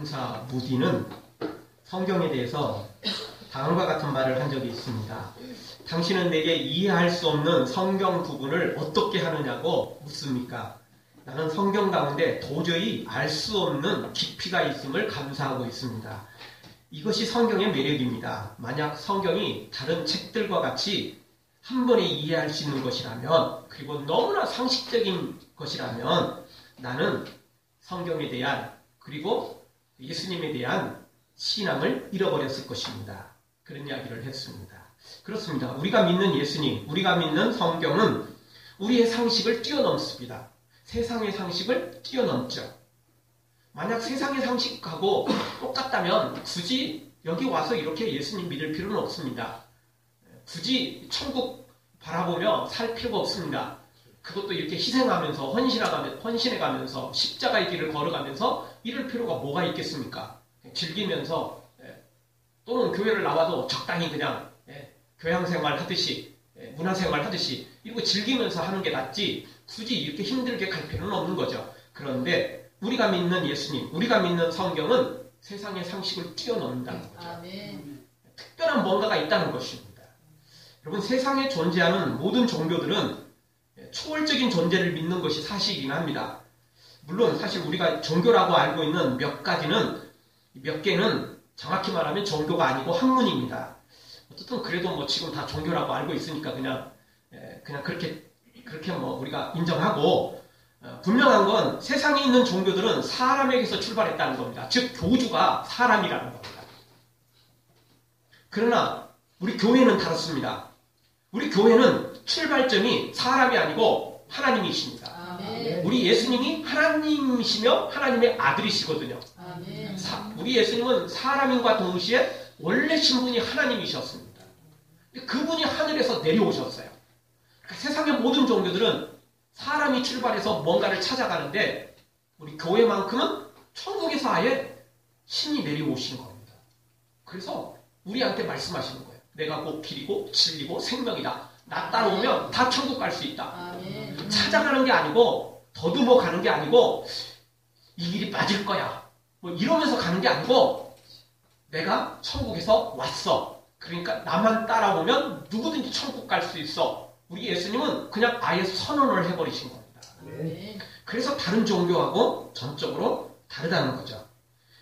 교훈사 무디는 성경에 대해서 다음과 같은 말을 한 적이 있습니다. 당신은 내게 이해할 수 없는 성경 부분을 어떻게 하느냐고 묻습니까? 나는 성경 가운데 도저히 알 수 없는 깊이가 있음을 감사하고 있습니다. 이것이 성경의 매력입니다. 만약 성경이 다른 책들과 같이 한 번에 이해할 수 있는 것이라면, 그리고 너무나 상식적인 것이라면 나는 성경에 대한, 그리고 예수님에 대한 신앙을 잃어버렸을 것입니다. 그런 이야기를 했습니다. 그렇습니다. 우리가 믿는 예수님, 우리가 믿는 성경은 우리의 상식을 뛰어넘습니다. 세상의 상식을 뛰어넘죠. 만약 세상의 상식하고 똑같다면 굳이 여기 와서 이렇게 예수님 믿을 필요는 없습니다. 굳이 천국 바라보며 살 필요가 없습니다. 그것도 이렇게 희생하면서 헌신해가면서 십자가의 길을 걸어가면서 이럴 필요가 뭐가 있겠습니까? 즐기면서 또는 교회를 나와도 적당히 그냥 교양생활 하듯이 문화생활 하듯이 이러고 즐기면서 하는 게 낫지 굳이 이렇게 힘들게 갈 필요는 없는 거죠. 그런데 우리가 믿는 예수님, 우리가 믿는 성경은 세상의 상식을 뛰어넘는다는 거죠. 아멘. 특별한 뭔가가 있다는 것입니다. 여러분, 세상에 존재하는 모든 종교들은 초월적인 존재를 믿는 것이 사실이긴 합니다. 물론 사실 우리가 종교라고 알고 있는 몇 개는 정확히 말하면 종교가 아니고 학문입니다. 어쨌든 그래도 뭐 지금 다 종교라고 알고 있으니까 그냥 그렇게 뭐 우리가 인정하고, 분명한 건 세상에 있는 종교들은 사람에게서 출발했다는 겁니다. 즉 교주가 사람이라는 겁니다. 그러나 우리 교회는 다릅니다. 우리 교회는 출발점이 사람이 아니고 하나님이십니다. 아멘. 우리 예수님이 하나님이시며 하나님의 아들이시거든요. 아멘. 우리 예수님은 사람인과 동시에 원래 신분이 하나님이셨습니다. 그분이 하늘에서 내려오셨어요. 그러니까 세상의 모든 종교들은 사람이 출발해서 뭔가를 찾아가는데 우리 교회만큼은 천국에서 아예 신이 내려오신 겁니다. 그래서 우리한테 말씀하시는 거예요. 내가 곧 길이고 진리고 생명이다. 나 따라오면 다 천국 갈 수 있다. 아멘. 찾아가는 게 아니고 더듬어 가는 게 아니고 이 길이 빠질 거야 뭐 이러면서 가는 게 아니고 내가 천국에서 왔어. 그러니까 나만 따라오면 누구든지 천국 갈 수 있어. 우리 예수님은 그냥 아예 선언을 해버리신 겁니다. 아멘. 그래서 다른 종교하고 전적으로 다르다는 거죠.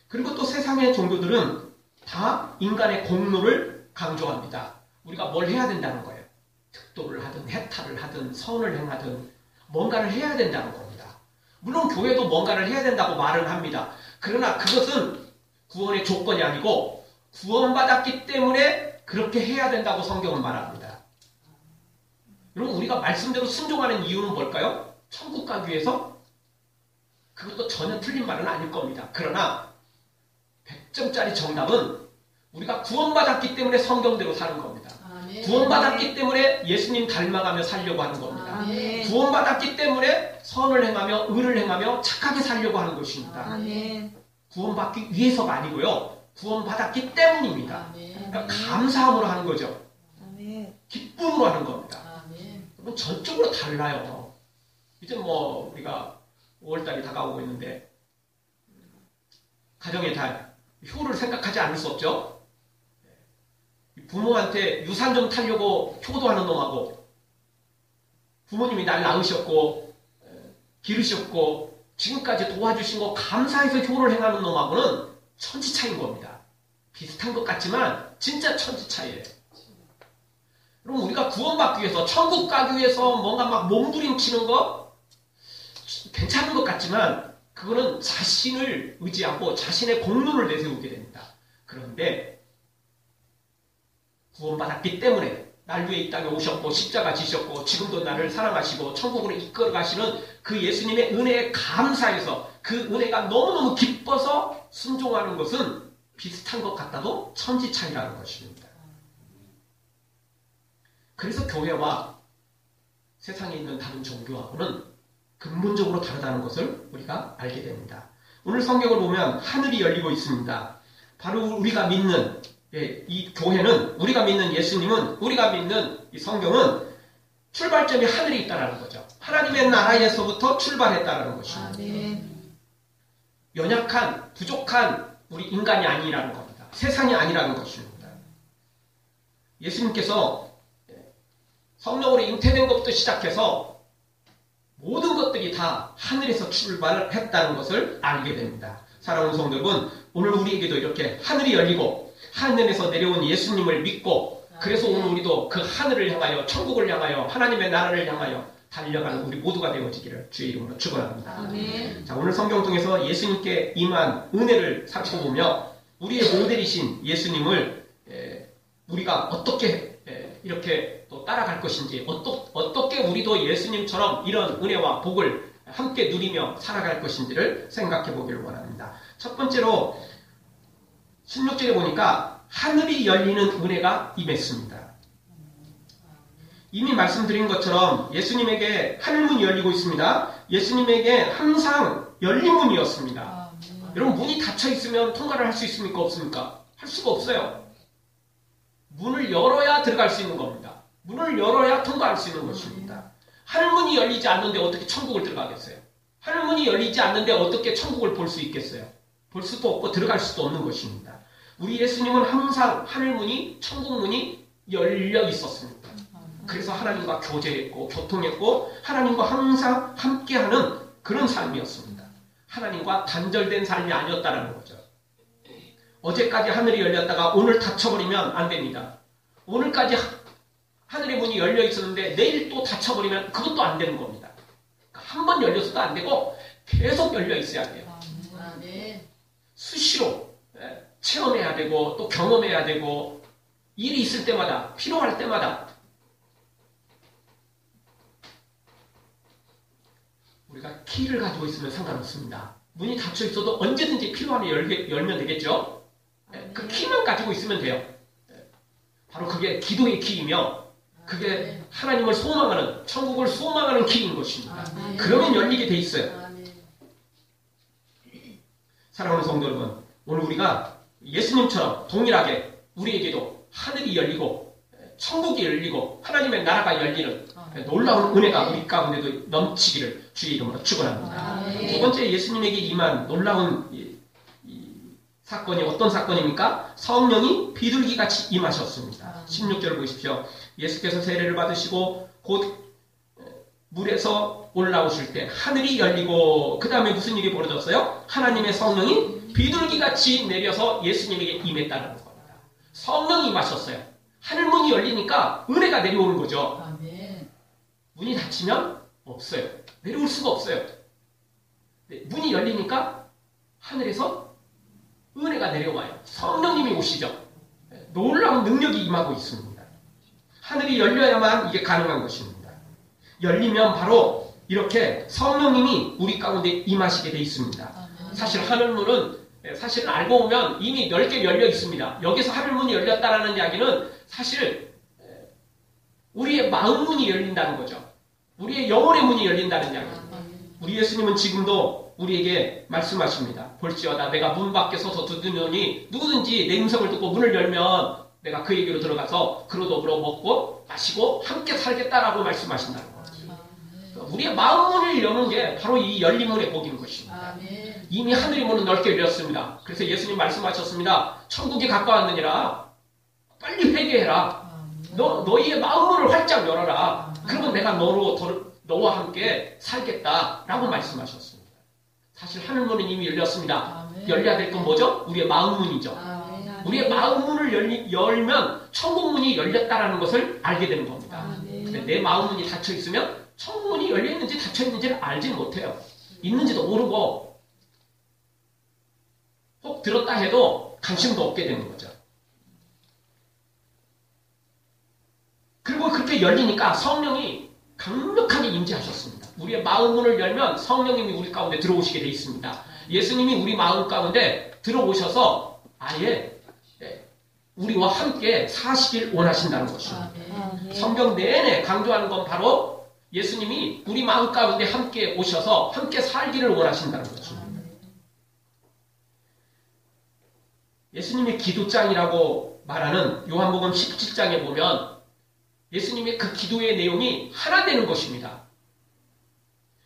그리고 또 세상의 종교들은 다 인간의 공로를 강조합니다. 우리가 뭘 해야 된다는 거예요. 특도를 하든 해탈을 하든 선을 행하든 뭔가를 해야 된다는 겁니다. 물론 교회도 뭔가를 해야 된다고 말은 합니다. 그러나 그것은 구원의 조건이 아니고 구원받았기 때문에 그렇게 해야 된다고 성경은 말합니다. 여러분, 우리가 말씀대로 순종하는 이유는 뭘까요? 천국 가기 위해서? 그것도 전혀 틀린 말은 아닐 겁니다. 그러나 100점짜리 정답은 우리가 구원받았기 때문에 성경대로 사는 겁니다. 아멘. 구원받았기 때문에 예수님 닮아가며 살려고 하는 겁니다. 아멘. 구원받았기 때문에 선을 행하며 의를 행하며 착하게 살려고 하는 것입니다. 아멘. 구원받기 위해서가 아니고요. 구원받았기 때문입니다. 아멘. 그러니까 감사함으로 하는 거죠. 아멘. 기쁨으로 하는 겁니다. 아멘. 여러분, 전적으로 달라요. 이제 뭐 우리가 5월달이 다가오고 있는데 가정의 달, 효를 생각하지 않을 수 없죠. 부모한테 유산 좀 타려고 효도하는 놈하고 부모님이 날 낳으셨고 기르셨고 지금까지 도와주신 거 감사해서 효를 행하는 놈하고는 천지 차이인 겁니다. 비슷한 것 같지만 진짜 천지 차이예요. 그럼 우리가 구원받기 위해서 천국 가기 위해서 뭔가 막 몸부림치는 거 괜찮은 것 같지만 그거는 자신을 의지하고 자신의 공로를 내세우게 됩니다. 그런데 구원받았기 때문에 날 위해 이 땅에 오셨고 십자가 지셨고 지금도 나를 사랑하시고 천국으로 이끌어 가시는 그 예수님의 은혜에 감사해서 그 은혜가 너무너무 기뻐서 순종하는 것은 비슷한 것 같아도 천지 차이라는 것입니다. 그래서 교회와 세상에 있는 다른 종교하고는 근본적으로 다르다는 것을 우리가 알게 됩니다. 오늘 성경을 보면 하늘이 열리고 있습니다. 바로 우리가 믿는 이 교회는, 우리가 믿는 예수님은, 우리가 믿는 이 성경은 출발점이 하늘에 있다는 거죠. 하나님의 나라에서부터 출발했다는 것입니다. 아멘. 연약한, 부족한 우리 인간이 아니라는 겁니다. 세상이 아니라는 것입니다. 예수님께서 성령으로 잉태된 것부터 시작해서 모든 것들이 다 하늘에서 출발을 했다는 것을 알게 됩니다. 사랑하는 성도 여러분, 오늘 우리에게도 이렇게 하늘이 열리고 하늘에서 내려온 예수님을 믿고 그래서 오늘 우리도 그 하늘을 향하여 천국을 향하여 하나님의 나라를 향하여 달려가는 우리 모두가 되어지기를 주의 이름으로 축원합니다. 아멘. 자, 오늘 성경 통해서 예수님께 임한 은혜를 살펴보며 우리의 모델이신 예수님을 우리가 어떻게 이렇게 또 따라갈 것인지 어떻게 우리도 예수님처럼 이런 은혜와 복을 함께 누리며 살아갈 것인지를 생각해 보기를 원합니다. 첫 번째로 16절에 보니까 하늘이 열리는 은혜가 임했습니다. 이미 말씀드린 것처럼 예수님에게 하늘문이 열리고 있습니다. 예수님에게 항상 열린 문이었습니다. 여러분, 문이 닫혀 있으면 통과를 할 수 있습니까? 없습니까? 할 수가 없어요. 문을 열어야 들어갈 수 있는 겁니다. 문을 열어야 통과할 수 있는 것입니다. 하늘문이 열리지 않는데 어떻게 천국을 들어가겠어요? 하늘문이 열리지 않는데 어떻게 천국을 볼 수 있겠어요? 볼 수도 없고 들어갈 수도 없는 것입니다. 우리 예수님은 항상 하늘문이, 천국문이 열려 있었습니다. 그래서 하나님과 교제했고 교통했고 하나님과 항상 함께하는 그런 삶이었습니다. 하나님과 단절된 삶이 아니었다는 거죠. 어제까지 하늘이 열렸다가 오늘 닫혀버리면 안 됩니다. 오늘까지 하늘의 문이 열려 있었는데 내일 또 닫혀버리면 그것도 안 되는 겁니다. 한 번 열려서도 안 되고 계속 열려 있어야 돼요. 아멘. 수시로 체험해야 되고 또 경험해야 되고 일이 있을 때마다 필요할 때마다 우리가 키를 가지고 있으면 상관없습니다. 문이 닫혀 있어도 언제든지 필요하면 열면 되겠죠? 그 키만 가지고 있으면 돼요. 바로 그게 기도의 키이며 그게 하나님을 소망하는, 천국을 소망하는 키인 것입니다. 그러면 열리게 돼 있어요. 사랑하는 성도 여러분, 오늘 우리가 예수님처럼 동일하게 우리에게도 하늘이 열리고 천국이 열리고 하나님의 나라가 열리는 놀라운 은혜가 우리 가운데도 넘치기를 주의 이름으로 축원합니다. 두 번째 예수님에게 임한 놀라운 이 사건이 어떤 사건입니까? 성령이 비둘기같이 임하셨습니다. 16절을 보십시오. 예수께서 세례를 받으시고 곧 물에서 올라오실 때 하늘이 열리고 그 다음에 무슨 일이 벌어졌어요? 하나님의 성령이 비둘기같이 내려서 예수님에게 임했다는 겁니다. 성령이 임하셨어요. 하늘문이 열리니까 은혜가 내려오는 거죠. 문이 닫히면 없어요. 내려올 수가 없어요. 문이 열리니까 하늘에서 은혜가 내려와요. 성령님이 오시죠. 놀라운 능력이 임하고 있습니다. 하늘이 열려야만 이게 가능한 것입니다. 열리면 바로 이렇게 성령님이 우리 가운데 임하시게 되어 있습니다. 사실 하늘문은 사실 알고 보면 이미 넓게 열려 있습니다. 여기서 하늘문이 열렸다라는 이야기는 사실 우리의 마음 문이 열린다는 거죠. 우리의 영혼의 문이 열린다는 이야기입니다. 우리 예수님은 지금도 우리에게 말씀하십니다. 볼지어다 내가 문 밖에 서서 두드리니 누구든지 내 음성을 듣고 문을 열면 내가 그에게로 들어가서 그로 더불어 먹고 마시고 함께 살겠다라고 말씀하신다는 거죠. 우리의 마음 문을 여는 게 바로 이 열린 문의 복인 것입니다. 이미 하늘의 문은 넓게 열렸습니다. 그래서 예수님 말씀하셨습니다. 천국이 가까웠느니라 빨리 회개해라. 너희의 마음문을 활짝 열어라. 그러면 내가 너와 함께 살겠다라고 말씀하셨습니다. 사실 하늘문은 이미 열렸습니다. 열려야 될 건 뭐죠? 우리의 마음문이죠. 우리의 마음문을 열면 천국문이 열렸다라는 것을 알게 되는 겁니다. 근데 내 마음문이 닫혀 있으면 천국문이 열려있는지 닫혀 있는지를 알지 못해요. 있는지도 모르고 혹 들었다 해도 관심도 없게 되는 거죠. 그리고 그렇게 열리니까 성령이 강력하게 임재하셨습니다. 우리의 마음문을 열면 성령님이 우리 가운데 들어오시게 되어 있습니다. 예수님이 우리 마음 가운데 들어오셔서 아예 우리와 함께 사시길 원하신다는 것입니다. 성경 내내 강조하는 건 바로 예수님이 우리 마음 가운데 함께 오셔서 함께 살기를 원하신다는 것입니다. 예수님의 기도장이라고 말하는 요한복음 17장에 보면 예수님의 그 기도의 내용이 하나 되는 것입니다.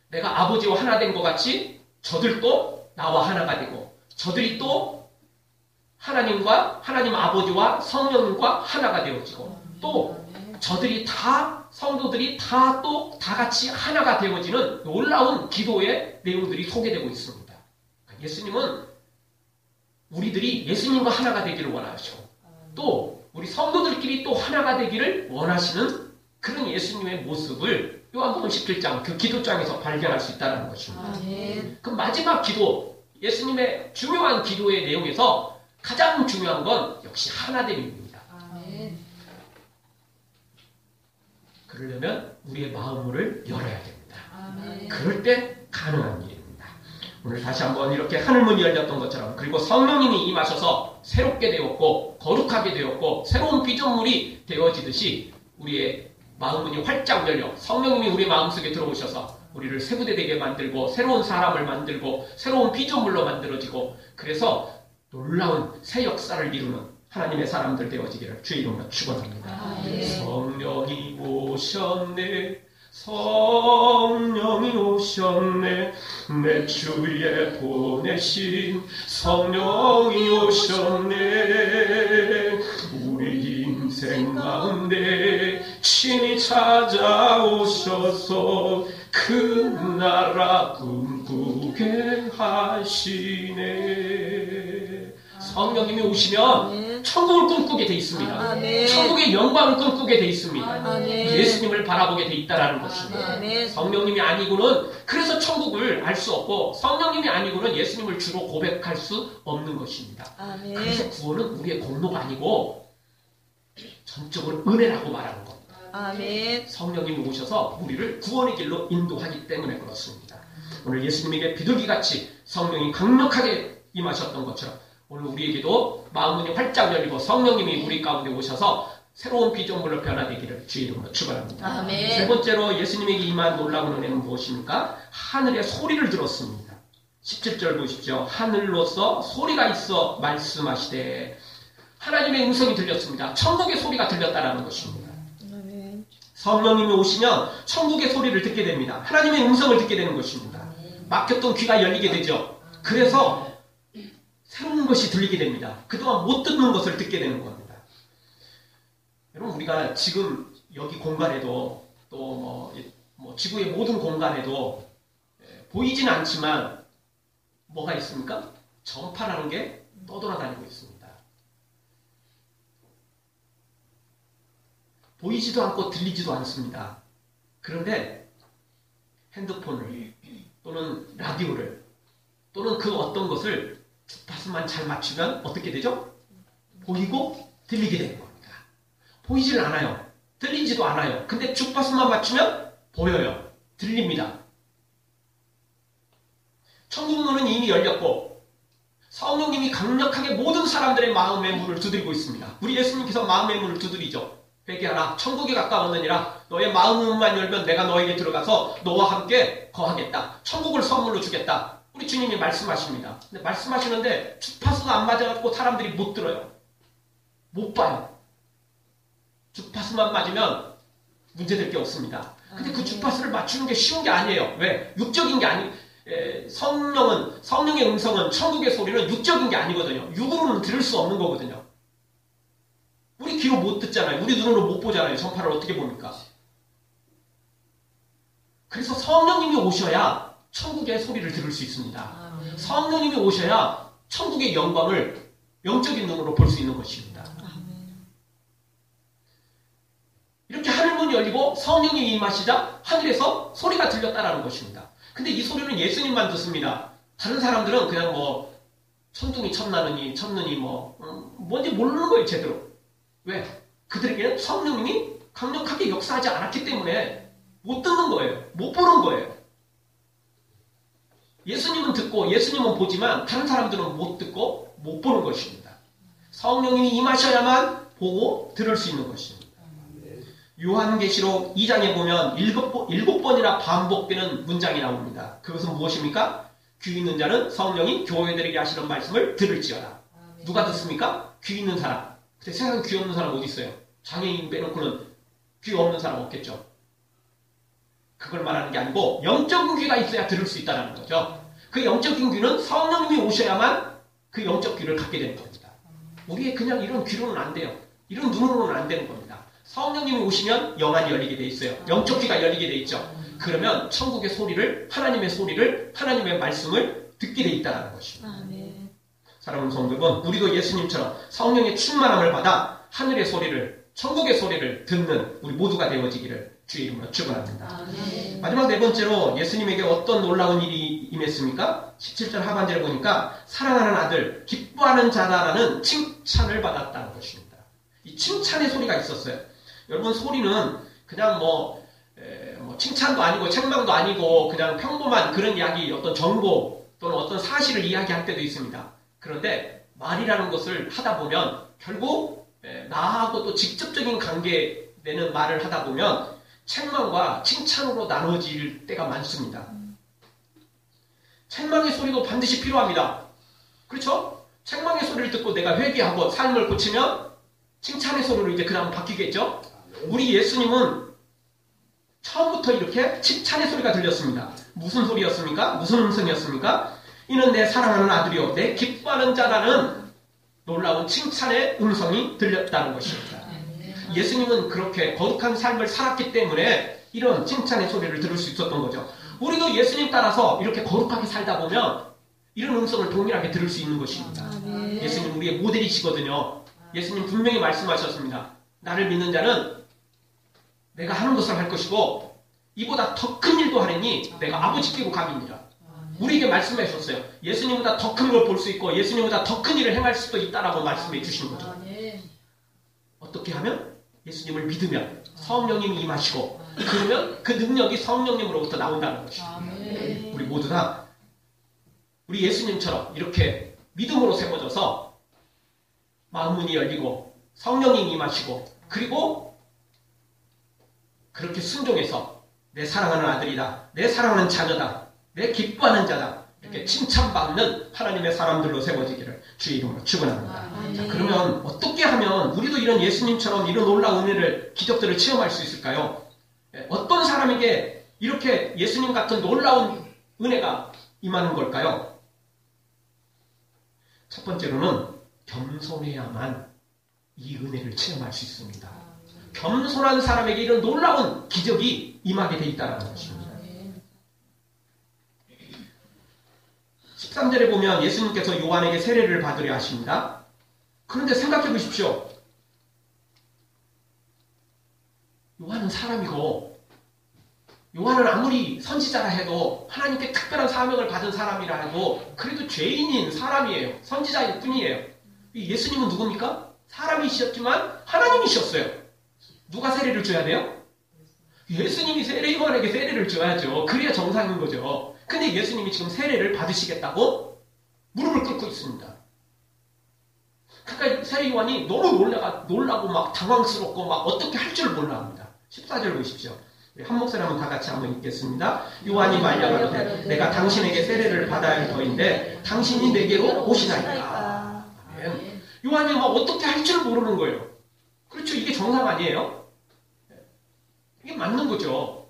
내가 아버지와 하나 된 것 같이 저들도 나와 하나가 되고 저들이 또 하나님과 하나님 아버지와 성령과 하나가 되어지고 또 저들이 다 성도들이 다 또 다 같이 하나가 되어지는 놀라운 기도의 내용들이 소개되고 있습니다. 예수님은 우리들이 예수님과 하나가 되기를 원하시고 또 우리 성도들끼리 또 하나가 되기를 원하시는 그런 예수님의 모습을 요한복음 17장 그 기도장에서 발견할 수 있다는 것입니다. 그 마지막 기도, 예수님의 중요한 기도의 내용에서 가장 중요한 건 역시 하나됨입니다. 그러려면 우리의 마음을 열어야 됩니다. 그럴 때 가능한 일입니다. 오늘 다시 한번 이렇게 하늘문이 열렸던 것처럼 그리고 성령님이 임하셔서 새롭게 되었고 거룩하게 되었고 새로운 피조물이 되어지듯이 우리의 마음문이 활짝 열려 성령님이 우리 마음속에 들어오셔서 우리를 새부대되게 만들고 새로운 사람을 만들고 새로운 피조물로 만들어지고 그래서 놀라운 새 역사를 이루는 하나님의 사람들 되어지기를 주의 이름으로 축원합니다. 성령이 오셨네 성령이 오셨네 내 주위에 보내신 성령이 오셨네 우리 인생 가운데 친히 찾아오셔서 그 나라 꿈꾸게 하시네. 성령님이 오시면 천국을 꿈꾸게 돼 있습니다. 천국의 영광을 꿈꾸게 돼 있습니다. 예수님을 바라보게 돼 있다라는 것입니다. 성령님이 아니고는 그래서 천국을 알 수 없고 성령님이 아니고는 예수님을 주로 고백할 수 없는 것입니다. 그래서 구원은 우리의 공로가 아니고 전적으로 은혜라고 말하는 겁니다. 성령님이 오셔서 우리를 구원의 길로 인도하기 때문에 그렇습니다. 오늘 예수님에게 비둘기같이 성령이 강력하게 임하셨던 것처럼 오늘 우리에게도 마음문이 활짝 열리고 성령님이 우리 가운데 오셔서 새로운 피조물로 변화되기를 주의 이름으로 축원합니다. 세 번째로 예수님에게 임한 놀라운 은혜는 무엇입니까? 하늘의 소리를 들었습니다. 17절 보십시오. 하늘로서 소리가 있어 말씀하시되 하나님의 음성이 들렸습니다. 천국의 소리가 들렸다라는 것입니다. 성령님이 오시면 천국의 소리를 듣게 됩니다. 하나님의 음성을 듣게 되는 것입니다. 막혔던 귀가 열리게 되죠. 그래서 새로운 것이 들리게 됩니다. 그동안 못 듣는 것을 듣게 되는 겁니다. 여러분 우리가 지금 여기 공간에도 또 뭐 지구의 모든 공간에도 보이지는 않지만 뭐가 있습니까? 전파라는 게 떠돌아다니고 있습니다. 보이지도 않고 들리지도 않습니다. 그런데 핸드폰을 또는 라디오를 또는 그 어떤 것을 주파수만 잘 맞추면 어떻게 되죠? 보이고 들리게 되는 겁니다. 보이질 않아요. 들리지도 않아요. 근데 주파수만 맞추면 보여요. 들립니다. 천국문은 이미 열렸고 성령님이 강력하게 모든 사람들의 마음의 문을 두드리고 있습니다. 우리 예수님께서 마음의 문을 두드리죠. 회개하라 천국에 가까웠느니라 너의 마음만 열면 내가 너에게 들어가서 너와 함께 거하겠다. 천국을 선물로 주겠다. 우리 주님이 말씀하십니다. 근데 말씀하시는데 주파수가 안 맞아갖고 사람들이 못 들어요. 못 봐요. 주파수만 맞으면 문제될 게 없습니다. 근데 그 주파수를 맞추는 게 쉬운 게 아니에요. 왜? 육적인 게 아니 성령의 음성은 천국의 소리는 육적인 게 아니거든요. 육으로는 들을 수 없는 거거든요. 우리 귀로 못 듣잖아요. 우리 눈으로 못 보잖아요. 전파를 어떻게 봅니까? 그래서 성령님이 오셔야 천국의 소리를 들을 수 있습니다. 성령님이 오셔야 천국의 영광을 영적인 눈으로 볼 수 있는 것입니다. 이렇게 하늘문이 열리고 성령님이 임하시자 하늘에서 소리가 들렸다라는 것입니다. 근데 이 소리는 예수님만 듣습니다. 다른 사람들은 그냥 뭐 천둥이 쳤느니 뭔지 모르는 거예요. 제대로. 왜? 그들에게는 성령님이 강력하게 역사하지 않았기 때문에 못 듣는 거예요. 못 보는 거예요. 예수님은 듣고 예수님은 보지만 다른 사람들은 못 듣고 못 보는 것입니다. 성령님이 임하셔야만 보고 들을 수 있는 것입니다. 요한계시록 2장에 보면 7번이나 반복되는 문장이 나옵니다. 그것은 무엇입니까? 귀 있는 자는 성령이 교회들에게 하시는 말씀을 들을지어다. 누가 듣습니까? 귀 있는 사람. 근데 세상에 귀 없는 사람 어디 있어요? 장애인 빼놓고는 귀 없는 사람 없겠죠. 그걸 말하는 게 아니고 영적인 귀가 있어야 들을 수 있다는 거죠. 그 영적인 귀는 성령님이 오셔야만 그 영적 귀를 갖게 되는 겁니다. 우리의 그냥 이런 귀로는 안 돼요. 이런 눈으로는 안 되는 겁니다. 성령님이 오시면 영안이 열리게 돼 있어요. 영적 귀가 열리게 돼 있죠. 그러면 천국의 소리를, 하나님의 말씀을 듣게 돼 있다는 것입니다. 아멘. 사랑하는 성도분, 우리도 예수님처럼 성령의 충만함을 받아 하늘의 소리를, 천국의 소리를 듣는 우리 모두가 되어지기를 주의 이름으로 축원합니다. 아멘. 마지막 네 번째로 예수님에게 어떤 놀라운 일이 임했습니까? 17절 하반절에 보니까 사랑하는 아들, 기뻐하는 자다라는 칭찬을 받았다는 것입니다. 이 칭찬의 소리가 있었어요. 여러분, 소리는 그냥 칭찬도 아니고 책망도 아니고 그냥 평범한 그런 이야기, 어떤 정보 또는 어떤 사실을 이야기할 때도 있습니다. 그런데 말이라는 것을 하다 보면 결국 나하고 또 직접적인 관계되는 말을 하다 보면 책망과 칭찬으로 나눠질 때가 많습니다. 책망의 소리도 반드시 필요합니다. 그렇죠? 책망의 소리를 듣고 내가 회개하고 삶을 고치면 칭찬의 소리로 이제 그 다음 바뀌겠죠? 우리 예수님은 처음부터 이렇게 칭찬의 소리가 들렸습니다. 무슨 소리였습니까? 무슨 음성이었습니까? 이는 내 사랑하는 아들이요 내 기뻐하는 자라는 놀라운 칭찬의 음성이 들렸다는 것입니다. 예수님은 그렇게 거룩한 삶을 살았기 때문에 이런 칭찬의 소리를 들을 수 있었던 거죠. 우리도 예수님 따라서 이렇게 거룩하게 살다 보면 이런 음성을 동일하게 들을 수 있는 것입니다. 예수님 우리의 모델이시거든요. 예수님 분명히 말씀하셨습니다. 나를 믿는 자는 내가 하는 것을 할 것이고 이보다 더 큰 일도 하리니 내가 아버지께로 가미니라. 우리에게 말씀해 주셨어요. 예수님보다 더 큰 걸 볼 수 있고 예수님보다 더 큰 일을 행할 수도 있다라고 말씀해 주신 거죠. 어떻게 하면? 예수님을 믿으면 성령님이 임하시고 그러면 그 능력이 성령님으로부터 나온다는 것입니다. 우리 모두 다 우리 예수님처럼 이렇게 믿음으로 세워져서 마음문이 열리고 성령님이 임하시고 그리고 그렇게 순종해서 내 사랑하는 아들이다, 내 사랑하는 자녀다, 내 기뻐하는 자다 이렇게 칭찬받는 하나님의 사람들로 세워지기를 주의 이름으로 축원합니다. 자, 그러면 어떻게 하면 우리도 이런 예수님처럼 이런 놀라운 은혜를, 기적들을 체험할 수 있을까요? 어떤 사람에게 이렇게 예수님 같은 놀라운 은혜가 임하는 걸까요? 첫 번째로는 겸손해야만 이 은혜를 체험할 수 있습니다. 겸손한 사람에게 이런 놀라운 기적이 임하게 돼 있다는 것입니다. 13절에 보면 예수님께서 요한에게 세례를 받으려 하십니다. 그런데 생각해 보십시오. 요한은 사람이고 요한은 아무리 선지자라 해도 하나님께 특별한 사명을 받은 사람이라 해도 그래도 죄인인 사람이에요. 선지자일 뿐이에요. 예수님은 누굽니까? 사람이셨지만 하나님이셨어요. 누가 세례를 줘야 돼요? 예수님이 요한에게 세례를 줘야죠. 그래야 정상인 거죠. 근데 예수님이 지금 세례를 받으시겠다고 무릎을 꿇고 있습니다. 그러니까 세례 요한이 너무 놀라고 막 당황스럽고 막 어떻게 할 줄 몰라 합니다. 14절 보십시오. 한 목소리 한번 다 같이 한번 읽겠습니다. 요한이 말려가로되 내가 당신에게 세례를 받아야 할 터인데 당신이 내게로 오시나이까. 아멘. 요한이 막 어떻게 할 줄 모르는 거예요. 그렇죠. 이게 정상 아니에요? 이게 맞는 거죠.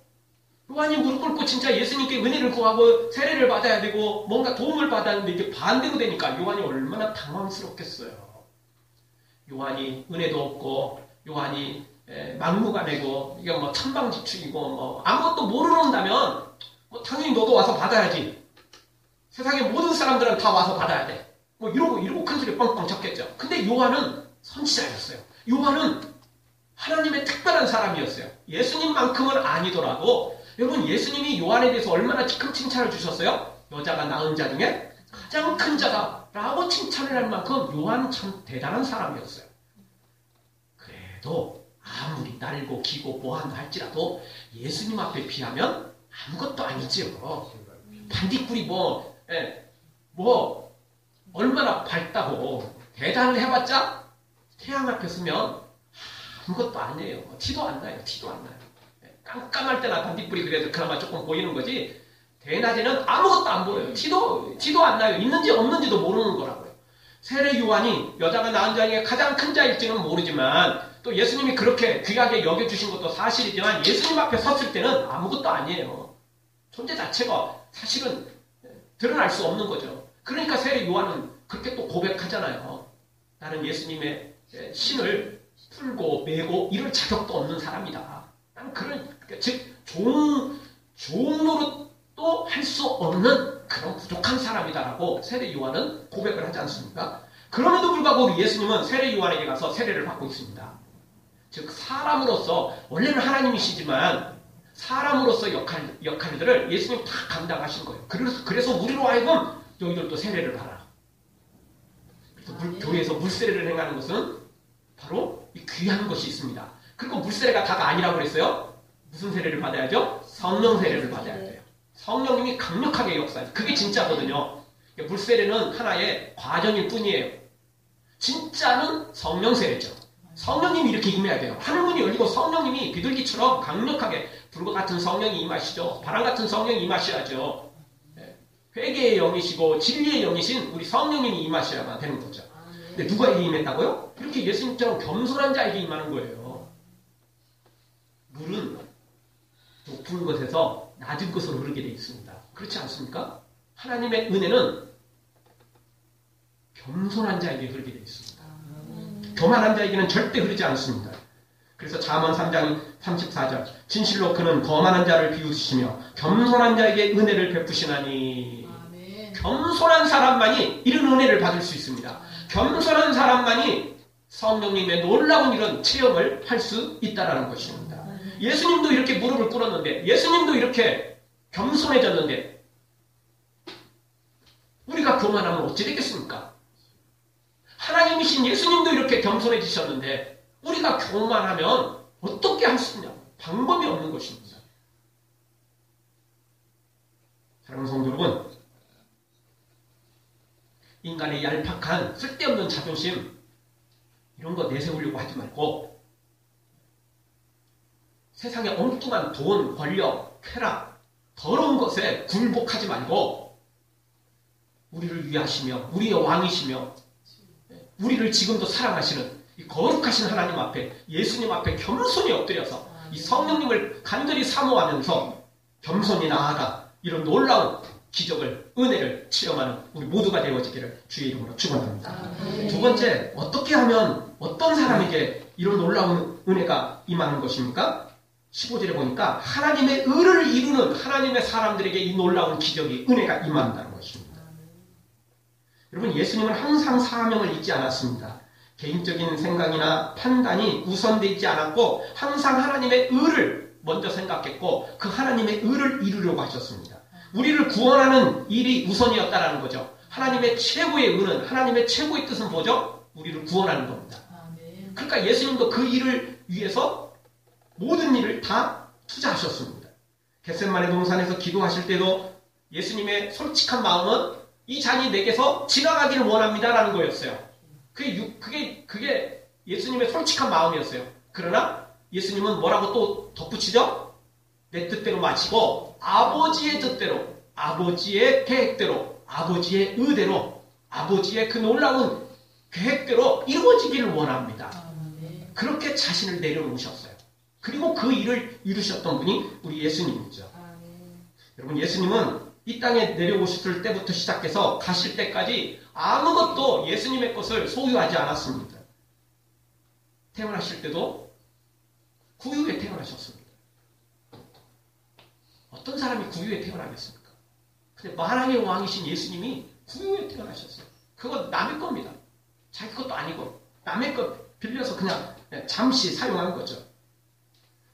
요한이 무릎 꿇고 진짜 예수님께 은혜를 구하고 세례를 받아야 되고 뭔가 도움을 받았는데 이게 반대로 되니까 요한이 얼마나 당황스럽겠어요. 요한이 은혜도 없고 요한이 막무가내고 이게 뭐 천방지축이고 뭐 아무것도 모르는다면 뭐 당연히 너도 와서 받아야지. 세상의 모든 사람들은 다 와서 받아야 돼. 뭐 이러고 큰 소리 뻥뻥 쳤겠죠. 근데 요한은 선지자였어요. 요한은 하나님의 특별한 사람이었어요. 예수님만큼은 아니더라도 여러분 예수님이 요한에 대해서 얼마나 큰 칭찬을 주셨어요? 여자가 낳은 자 중에 가장 큰 자다 라고 칭찬을 할 만큼 요한은 참 대단한 사람이었어요. 그래도 아무리 날고 기고 뭐한다 할지라도 예수님 앞에 비하면 아무것도 아니지요. 반딧불이 얼마나 밝다고 대단을 해봤자 태양 앞에 서면 아무것도 아니에요. 티도 안 나요. 깜깜할 때나 반딧불이 그래도 그나마 조금 보이는 거지 대낮에는 아무것도 안 보여요. 티도 안 나요. 있는지 없는지도 모르는 거라고요. 세례 요한이 여자가 낳은 자 중에 가장 큰 자일지는 모르지만 또 예수님이 그렇게 귀하게 여겨주신 것도 사실이지만 예수님 앞에 섰을 때는 아무것도 아니에요. 존재 자체가 사실은 드러날 수 없는 거죠. 그러니까 세례 요한은 그렇게 또 고백하잖아요. 나는 예수님의 신을 풀고 메고 이럴 자격도 없는 사람이다. 나는 즉 좋은 노릇도 할 수 없는 그런 부족한 사람이다라고 세례 요한은 고백을 하지 않습니까? 그럼에도 불구하고 우리 예수님은 세례 요한에게 가서 세례를 받고 있습니다. 즉 사람으로서 원래는 하나님이시지만 사람으로서 역할들을 예수님 다 감당하신 거예요. 그래서 우리로 하여금 너희들도 세례를 받아라. 그래서 교회에서 물세례를 행하는 것은 바로 이 귀한 것이 있습니다. 그리고 물세례가 다가 아니라고 그랬어요. 무슨 세례를 받아야죠? 성령 세례를 받아야 돼요. 성령님이 강력하게 역사해요. 그게 진짜거든요. 물세례는 하나의 과정일 뿐이에요. 진짜는 성령 세례죠. 성령님이 이렇게 임해야 돼요. 하늘문이 열리고 성령님이 비둘기처럼 강력하게 불과 같은 성령이 임하시죠. 바람 같은 성령이 임하셔야죠. 회개의 영이시고 진리의 영이신 우리 성령님이 임하셔야만 되는 거죠. 근데 누가에게 임했다고요? 이렇게 예수님처럼 겸손한 자에게 임하는 거예요. 물은 높은 곳에서 낮은 곳으로 흐르게 되어 있습니다. 그렇지 않습니까? 하나님의 은혜는 겸손한 자에게 흐르게 되어 있습니다. 교만한 자에게는 절대 흐르지 않습니다. 그래서 잠언 3장 34절 진실로 그는 거만한 자를 비웃으시며 겸손한 자에게 은혜를 베푸시나니. 겸손한 사람만이 이런 은혜를 받을 수 있습니다. 겸손한 사람만이 성령님의 놀라운 이런 체험을 할 수 있다는 것입니다. 예수님도 이렇게 무릎을 꿇었는데 예수님도 이렇게 겸손해졌는데 우리가 교만하면 어찌 되겠습니까? 하나님이신 예수님도 이렇게 겸손해지셨는데 우리가 교만하면 어떻게 할 수 있냐? 방법이 없는 것입니다. 사랑하는 성도 여러분, 인간의 얄팍한 쓸데없는 자존심 이런 거 내세우려고 하지 말고 세상의 엉뚱한 돈, 권력, 쾌락, 더러운 것에 굴복하지 말고 우리를 위하시며 우리의 왕이시며 우리를 지금도 사랑하시는 이 거룩하신 하나님 앞에 예수님 앞에 겸손히 엎드려서 이 성령님을 간절히 사모하면서 겸손히 나아가 이런 놀라운 기적을, 은혜를 체험하는 우리 모두가 되어지기를 주의 이름으로 축원합니다. 두 번째, 어떻게 하면 어떤 사람에게 이런 놀라운 은혜가 임하는 것입니까? 15절에 보니까 하나님의 의를 이루는 하나님의 사람들에게 이 놀라운 기적이, 은혜가 임한다는 것입니다. 여러분, 예수님은 항상 사명을 잊지 않았습니다. 개인적인 생각이나 판단이 우선되지 않았고 항상 하나님의 의를 먼저 생각했고 그 하나님의 의를 이루려고 하셨습니다. 우리를 구원하는 일이 우선이었다라는 거죠. 하나님의 최고의 의는, 하나님의 최고의 뜻은 뭐죠? 우리를 구원하는 겁니다. 그러니까 예수님도 그 일을 위해서 모든 일을 다 투자하셨습니다. 겟세마네 동산에서 기도하실 때도 예수님의 솔직한 마음은 이 잔이 내게서 지나가기를 원합니다라는 거였어요. 그게 예수님의 솔직한 마음이었어요. 그러나 예수님은 뭐라고 또 덧붙이죠? 내 뜻대로 마치고 아버지의 뜻대로, 아버지의 계획대로, 아버지의 의대로, 아버지의 그 놀라운 계획대로 이루어지기를 원합니다. 그렇게 자신을 내려놓으셨어요. 그리고 그 일을 이루셨던 분이 우리 예수님이죠. 여러분, 예수님은 이 땅에 내려오셨을 때부터 시작해서 가실 때까지 아무것도 예수님의 것을 소유하지 않았습니다. 태어나실 때도 구유에 태어나셨습니다. 어떤 사람이 구유에 태어나겠습니까? 근데 만왕의 왕이신 예수님이 구유에 태어나셨어요. 그건 남의 겁니다. 자기 것도 아니고 남의 것 빌려서 그냥 잠시 사용한 거죠.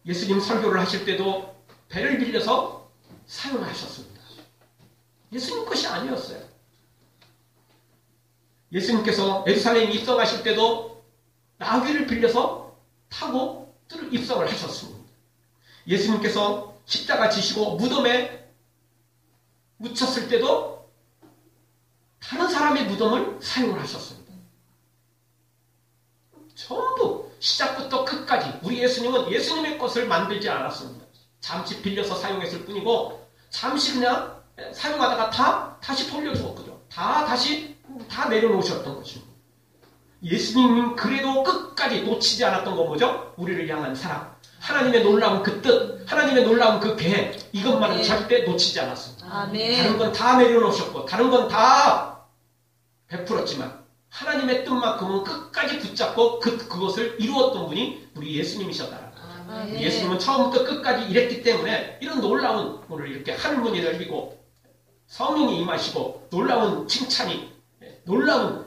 예수님 설교를 하실 때도 배를 빌려서 사용하셨습니다. 예수님 것이 아니었어요. 예수님께서 예루살렘에 입성하실 때도 나귀를 빌려서 타고 입성을 하셨습니다. 예수님께서 십자가 지시고 무덤에 묻혔을 때도 다른 사람의 무덤을 사용을 하셨습니다. 전부 시작부터 끝까지 우리 예수님은 예수님의 것을 만들지 않았습니다. 잠시 빌려서 사용했을 뿐이고 잠시 그냥 사용하다가 다시 돌려주었거든요. 다 내려놓으셨던 것입니다. 예수님은 그래도 끝까지 놓치지 않았던 거 뭐죠? 우리를 향한 사랑, 하나님의 놀라운 그 뜻, 하나님의 놀라운 그 계획, 이것만은 절대 놓치지 않았습니다. 다른 건 다 내려놓으셨고 다른 건 다 베풀었지만 하나님의 뜻만큼은 끝까지 붙잡고 그것을 이루었던 분이 우리 예수님이셨다. 아멘. 예수님은 처음부터 끝까지 이랬기 때문에 이런 놀라운 오늘 이렇게 하늘문이 열리고 성령이 임하시고 놀라운 칭찬이 놀라운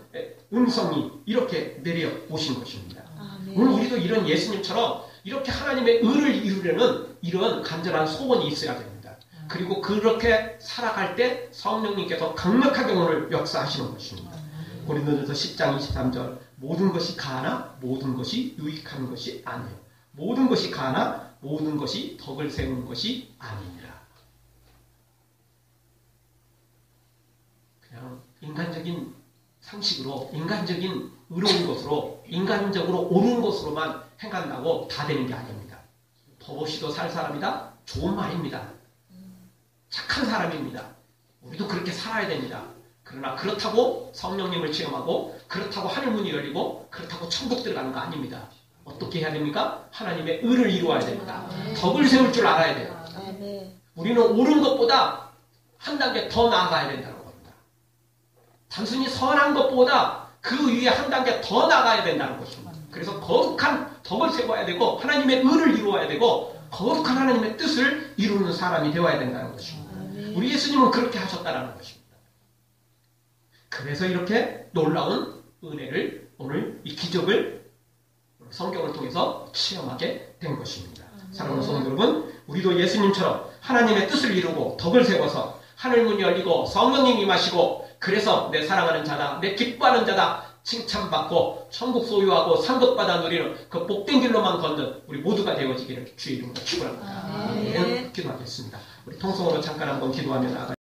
음성이 이렇게 내려오신 것입니다. 아멘. 오늘 우리도 이런 예수님처럼 이렇게 하나님의 의를 이루려는 이런 간절한 소원이 있어야 됩니다. 그리고 그렇게 살아갈 때 성령님께서 강력하게 오늘 역사하시는 것입니다. 고린도전서 10장 23절 모든 것이 가나 모든 것이 유익한 것이 아니에요. 모든 것이 가나 모든 것이 덕을 세우는 것이 아니니라. 그냥 인간적인 상식으로 인간적인 의로운 것으로 인간적으로 옳은 것으로만 행한다고 다 되는 게 아닙니다. 법 없이도 살 사람이다? 좋은 말입니다. 착한 사람입니다. 우리도 그렇게 살아야 됩니다. 그러나 그렇다고 성령님을 체험하고 그렇다고 하늘문이 열리고 그렇다고 천국 들어가는 거 아닙니다. 어떻게 해야 됩니까? 하나님의 의를 이루어야 됩니다. 덕을 세울 줄 알아야 돼요. 우리는 옳은 것보다 한 단계 더 나아가야 된다는 겁니다. 단순히 선한 것보다 그 위에 한 단계 더 나아가야 된다는 것입니다. 그래서 거룩한 덕을 세워야 되고 하나님의 의를 이루어야 되고 거룩한 하나님의 뜻을 이루는 사람이 되어야 된다는 것입니다. 우리 예수님은 그렇게 하셨다는 것입니다. 그래서 이렇게 놀라운 은혜를 오늘 이 기적을 성경을 통해서 체험하게 된 것입니다. 사랑하는 성도 여러분, 우리도 예수님처럼 하나님의 뜻을 이루고 덕을 세워서 하늘문이 열리고 성령님이 임하시고 그래서 내 사랑하는 자다, 내 기뻐하는 자다 칭찬받고 천국 소유하고 상급받아 누리는 그 복된 길로만 걷는 우리 모두가 되어지기를 주의 이름으로 축원합니다. 아멘. 기도하겠습니다. 우리 통성으로 잠깐 한번 기도하며 나아가